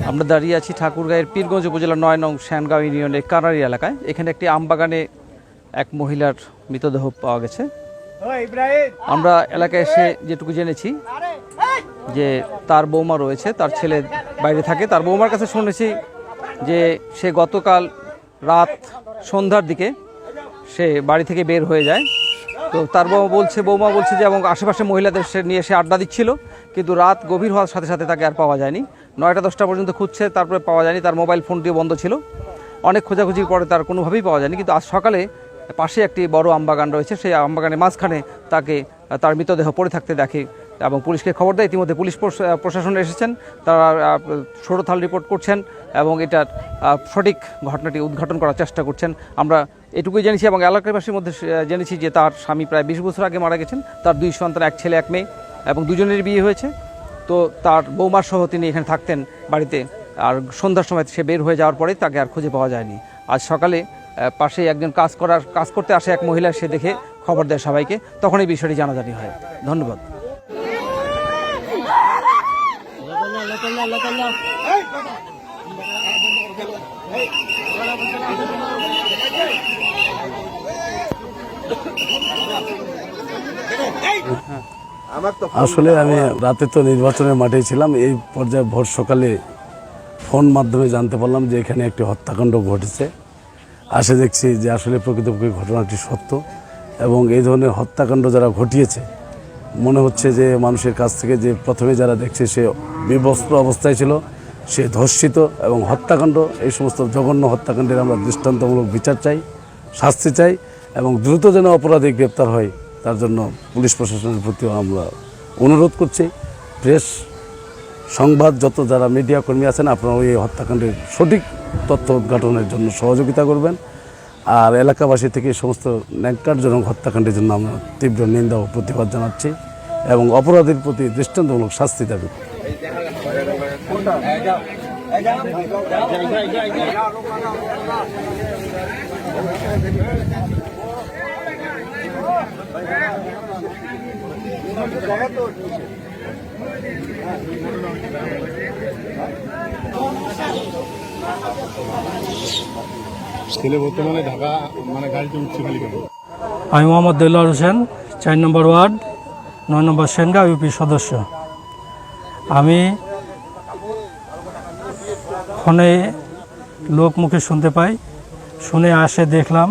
আমরা দাঁড়িয়ে আছি ঠাকুরগাঁয়ের পীরগঞ্জ উপজেলার ৯ নং শ্যানগাঁও ইউনিয়নের কানারি এলাকায়। এখানে একটি আমবাগানে এক মহিলার মৃতদেহ পাওয়া গেছে। আমরা এলাকায় এসে যেটুকু জেনেছি যে তার বৌমা রয়েছে, তার ছেলে বাইরে থাকে। তার বৌমার কাছে শুনেছি যে সে গতকাল রাত সন্ধ্যার দিকে সে বাড়ি থেকে বের হয়ে যায়। তো তার বৌমা বলছে যে এবং আশেপাশে মহিলাদের সে নিয়ে এসে আড্ডা দিচ্ছিল, কিন্তু রাত গভীর হওয়ার সাথে সাথে তাকে আর পাওয়া যায়নি। ৯টা-১০টা পর্যন্ত খুঁজছে, তারপরে পাওয়া যায়নি। তার মোবাইল ফোনটিও বন্ধ ছিল। অনেক খোঁজাখুঁজির পরে তার কোনোভাবেই পাওয়া যায়নি। কিন্তু আজ সকালে পাশে একটি বড় আমবাগান রয়েছে, সেই আমবাগানের মাঝখানে তার মৃতদেহ পড়ে থাকতে দেখে এবং পুলিশকে খবর দেয়। ইতিমধ্যে পুলিশ প্রশাসন এসেছেন, তারা ষোড়থাল রিপোর্ট করছেন এবং এটার সঠিক ঘটনাটি উদ্ঘাটন করার চেষ্টা করছেন। আমরা এটুকুই জেনেছি এবং এলাকাবাসীর মধ্যে জেনেছি যে তার স্বামী প্রায় ২০ বছর আগে মারা গেছেন। তার 2 সন্তান, 1 ছেলে 1 মেয়ে এবং দুজনের বিয়ে হয়েছে। তো তার বৌমার সহ তিনি এখানে থাকতেন বাড়িতে। আর সন্ধ্যার সময় সে বের হয়ে যাওয়ার পরেই তাকে আর খুঁজে পাওয়া যায়নি। আজ সকালে পাশে একজন কাজ করতে আসে এক মহিলা, সে দেখে খবর দেয় সবাইকে, তখন এই বিষয়টি জানাজানি হয়। ধন্যবাদ। আসলে আমি রাতে তো নির্বাচনের মাঠেই ছিলাম। এই পর্যায়ে ভোর সকালে ফোন মাধ্যমে জানতে পারলাম যে এখানে একটি হত্যাকাণ্ড ঘটেছে। আসে দেখছি যে আসলে প্রকৃতপক্ষে ঘটনাটি সত্য এবং এই ধরনের হত্যাকাণ্ড যারা ঘটিয়েছে, মনে হচ্ছে যে মানুষের কাছ থেকে যে প্রথমে যারা দেখছে সে বিবস্ত্র অবস্থায় ছিল, সে ধর্ষিত এবং হত্যাকাণ্ড, এই সমস্ত জঘন্য হত্যাকাণ্ডের আমরা দৃষ্টান্তমূলক বিচার চাই, শাস্তি চাই এবং দ্রুত যেন অপরাধী গ্রেপ্তার হয় তার জন্য পুলিশ প্রশাসনের প্রতিও আমরা অনুরোধ করছি। প্রেস, সংবাদ, যত যারা মিডিয়া কর্মী আছেন, আপনারা এই হত্যাকাণ্ডের সঠিক তথ্য উদ্ঘাটনের জন্য সহযোগিতা করবেন। আর এলাকাবাসী থেকে সমস্ত ন্যাক্কারজনক হত্যাকাণ্ডের জন্য আমরা তীব্র নিন্দা ও প্রতিবাদ জানাচ্ছি এবং অপরাধীর প্রতি দৃষ্টান্তমূলক শাস্তি দাবি করি। ছেলে বর্তমানে ঢাকা গাড়িতে উঠছে খালি কেন? আমি মোহাম্মদ দেলোয়ার হোসেন, 4 নম্বর ওয়ার্ড, 9 নম্বর শ্যানগাঁও ইউপি সদস্য। আমি ফোনে লোক মুখে শুনতে পাই, শুনে আসে দেখলাম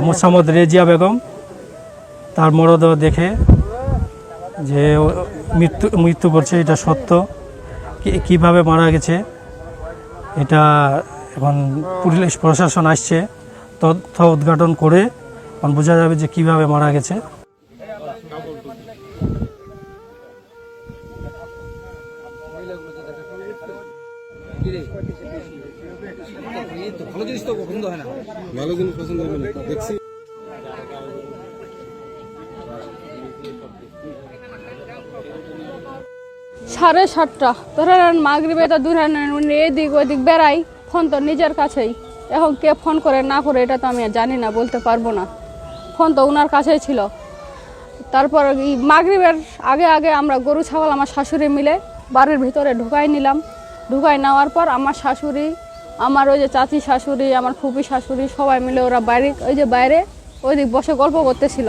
মোসাম্মদ রেজিয়া বেগম, তার মরদেহ দেখে যে মৃত্যু করছে, এটা সত্য। কিভাবে মারা গেছে এটা এখন পুলিশ প্রশাসন আসছে, তথ্য উদ্ঘাটন করে এখন বোঝা যাবে যে কিভাবে মারা গেছে। ভালো জিনিস পছন্দ হবে না, দেখছি। সাড়ে 7টা ধরেন মাগরিবে, তো দূরে এদিক ওদিক বেড়াই, ফোন তো নিজের কাছেই। এখন কে ফোন করে না করে এটা তো আমি জানি না, বলতে পারবো না। ফোন তো ওনার কাছেই ছিল। তারপর মাগরিবের আগে আগে আমরা গরু ছাগল আমার শাশুড়ি মিলে বাড়ির ভিতরে ঢুকাই নিলাম। ঢুকাই নেওয়ার পর আমার শাশুড়ি, আমার ওই যে চাচি শাশুড়ি, আমার ফুপি শাশুড়ি, সবাই মিলে ওরা বাইরে ওইদিক বসে গল্প করতেছিল।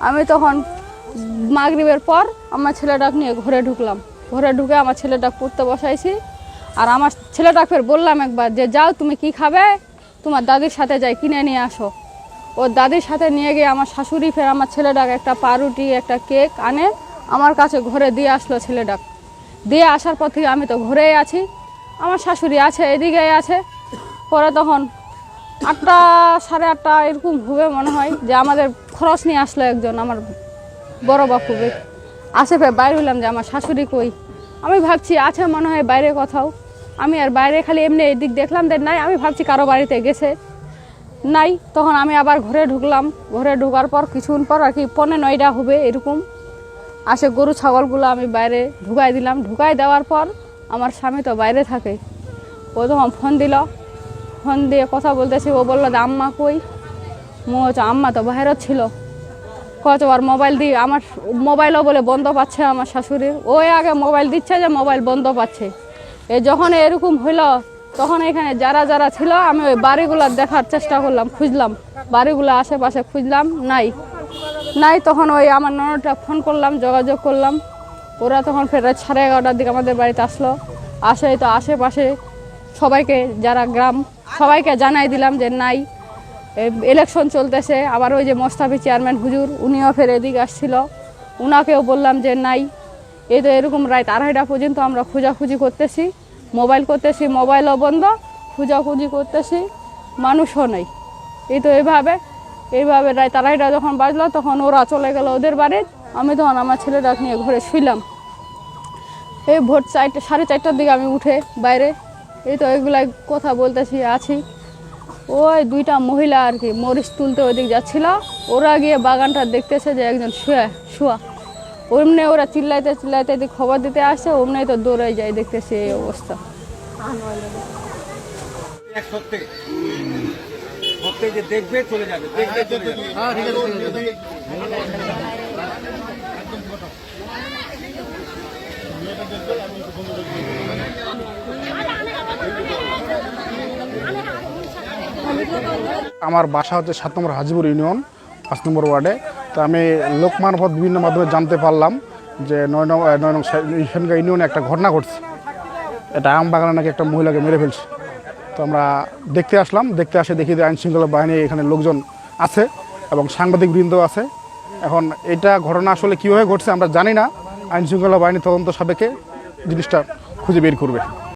আমি তখন মাগরিবের পর আমার ছেলেটাকে নিয়ে ঘরে ঢুকলাম। ঘরে ঢুকে আমার ছেলেটাকে পড়তে বসাইছি। আর আমার ছেলেটাকে ফের বললাম একবার যে যাও, তুমি কি খাবে, তোমার দাদির সাথে যাই কিনে নিয়ে আসো। ওর দাদির সাথে নিয়ে গিয়ে আমার শাশুড়ি ফের আমার ছেলেটাকে একটা পাউরুটি, একটা কেক আনে আমার কাছে ঘরে দিয়ে আসলো। ছেলেটাকে দিয়ে আসার পর থেকে আমি তো ঘরেই আছি, আমার শাশুড়ি আছে এদিকেই আছে। পরে তখন 8টা, সাড়ে 8টা এরকম হবে মনে হয়, যে আমাদের খরচ নিয়ে আসলো একজন, আমার বড় বাপু আসে। ফের বাইরে হলাম যে আমার শাশুড়ি কই। আমি ভাবছি আছে মনে হয় বাইরে কোথাও। আমি আর বাইরে খালি এমনি এদিক দেখলাম যে নাই, আমি ভাবছি কারো বাড়িতে গেছে, নাই। তখন আমি আবার ঘরে ঢুকলাম। ঘরে ঢুকার পর কিছুক্ষণ পর আর কি 9:45 হবে এরকম আসে গরু ছাগলগুলো আমি বাইরে ঢুকাই দিলাম। ঢুকাই দেওয়ার পর আমার স্বামী তো বাইরে থাকে, ও তখন ফোন দিল। ফোন দিয়ে কথা বলতেছি, ও বললো যে আম্মা কই। হচ্ছে আম্মা তো বাইরে ছিল, কত আর মোবাইল দিয়ে আমার মোবাইলও বলে বন্ধ পাচ্ছে আমার শাশুড়ির, ওই আগে মোবাইল দিচ্ছে যে মোবাইল বন্ধ পাচ্ছে। এই যখন এরকম হইলো তখন এখানে যারা যারা ছিল আমি ওই বাড়িগুলো দেখার চেষ্টা করলাম, খুঁজলাম বাড়িগুলো আশেপাশে, খুঁজলাম নাই নাই। তখন ওই আমার ননদটা ফোন করলাম, যোগাযোগ করলাম, ওরা তখন ফের রাত 11:30টার দিকে আমাদের বাড়িতে আসলো। আসে তো আশেপাশে সবাইকে যারা গ্রাম সবাইকে জানাই দিলাম যে নাই, ইলেকশন চলতেছে। আবার ওই যে মোস্তাফি চেয়ারম্যান হুজুর উনিও ফের এদিকে আসছিল, উনাকেও বললাম যে নাই। এই তো এরকম রাত 2:30 পর্যন্ত আমরা খোঁজাখুঁজি করতেছি, মোবাইল করতেছি, মোবাইলও বন্ধ, খোঁজাখুঁজি করতেছি, মানুষও নেই। এই তো এইভাবে রাত 2:30 যখন বাজলো তখন ওরা চলে গেল ওদের বাড়ি। আমি তখন আমার ছেলেটা নিয়ে ঘরে শুইলাম। এই ভোর 4:30টার দিকে আমি উঠে বাইরে, এই তো এগুলাই কথা বলতেছি আছি। ওই 2টা মহিলা আর কি মরিচ তুলতে ওইদিকে যাচ্ছিল, ওরা গিয়ে বাগানটা দেখতেছে যে একজন শোয়া। অমনি ওরা চিল্লাইতে এদিকে খবর দিতে আসছে, অমনি তো দৌড়ে যায়, দেখতেছি এই অবস্থা। আমার বাসা হচ্ছে 7 নম্বর হাজিপুর ইউনিয়ন 5 নম্বর ওয়ার্ডে। তো আমি লোক মারফত বিভিন্ন মাধ্যমে জানতে পারলাম যে 9 নং সেনগাঁও ইউনিয়নে একটা ঘটনা ঘটছে, এটা আম বাগানে নাকি একটা মহিলাকে মেরে ফেলছে। তো আমরা দেখতে আসলাম, দেখতে আসে দেখি যে আইনশৃঙ্খলা বাহিনী এখানে লোকজন আছে এবং সাংবাদিক বৃন্দ আছে। এখন এটা ঘটনা আসলে কীভাবে ঘটছে আমরা জানি না, আইনশৃঙ্খলা বাহিনী তদন্ত সাপেক্ষে জিনিসটা খুঁজে বের করবে।